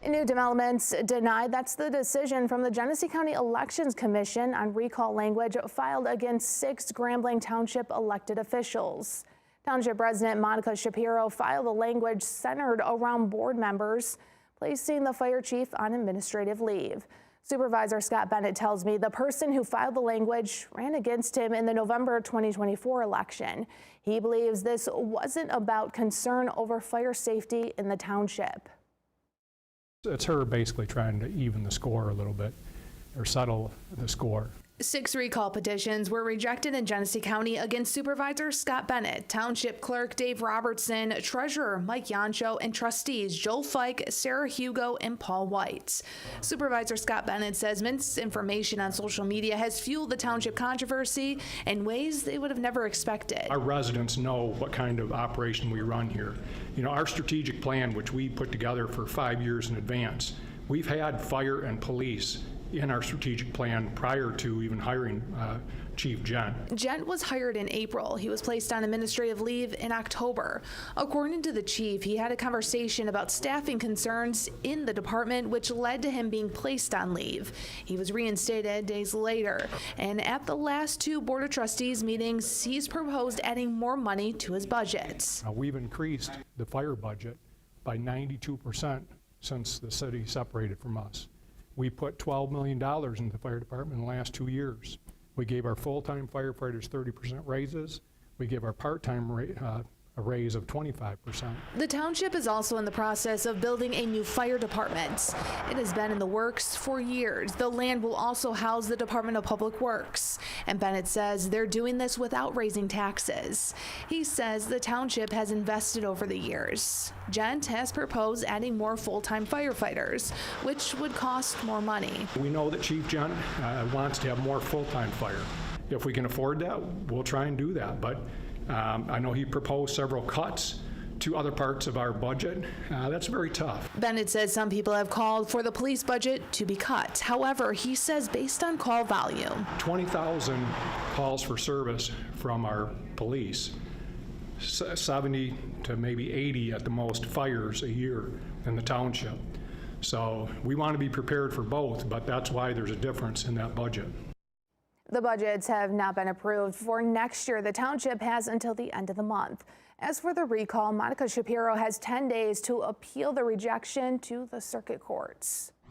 New developments denied. That's the decision from the Genesee County Elections Commission on recall language filed against 6 Grand Blanc Township elected officials. Township President Monica Shapiro filed the language centered around board members, placing the fire chief on administrative leave. Supervisor Scott Bennett tells me the person who filed the language ran against him in the November 2024 election. He believes this wasn't about concern over fire safety in the township. It's her basically trying to even the score a little bit or settle the score. 6 recall petitions were rejected in Genesee County against Supervisor Scott Bennett, Township Clerk Dave Robertson, Treasurer Mike Yancho, and trustees Joel Fike, Sarah Hugo, and Paul White. Supervisor Scott Bennett says misinformation on social media has fueled the township controversy in ways they would have never expected. Our residents know what kind of operation we run here. You know, our strategic plan, which we put together for 5 years in advance, we've had fire and police in our strategic plan prior to even hiring Chief Gent. Gent was hired in April. He was placed on administrative leave in October. According to the chief, he had a conversation about staffing concerns in the department, which led to him being placed on leave. He was reinstated days later, and at the last 2 Board of Trustees meetings, he's proposed adding more money to his budget. We've increased the fire budget by 92% since the city separated from us. We put $12 million in the fire department in the last 2 years. We gave our full-time firefighters 30% raises. We gave our part-time a raise of 25%. The township is also in the process of building a new fire department. It has been in the works for years. The land will also house the Department of Public Works. And Bennett says they're doing this without raising taxes. He says the township has invested over the years. Gent has proposed adding more full-time firefighters, which would cost more money. We know that Chief Gent wants to have more full-time fire. If we can afford that, we'll try and do that. But I know he proposed several cuts to other parts of our budget. That's very tough. Bennett says some people have called for the police budget to be cut. However, he says based on call volume. 20,000 calls for service from our police, 70 to maybe 80 at the most fires a year in the township. So we want to be prepared for both, but that's why there's a difference in that budget. The budgets have not been approved for next year. The township has until the end of the month. As for the recall, Monica Shapiro has 10 days to appeal the rejection to the circuit courts.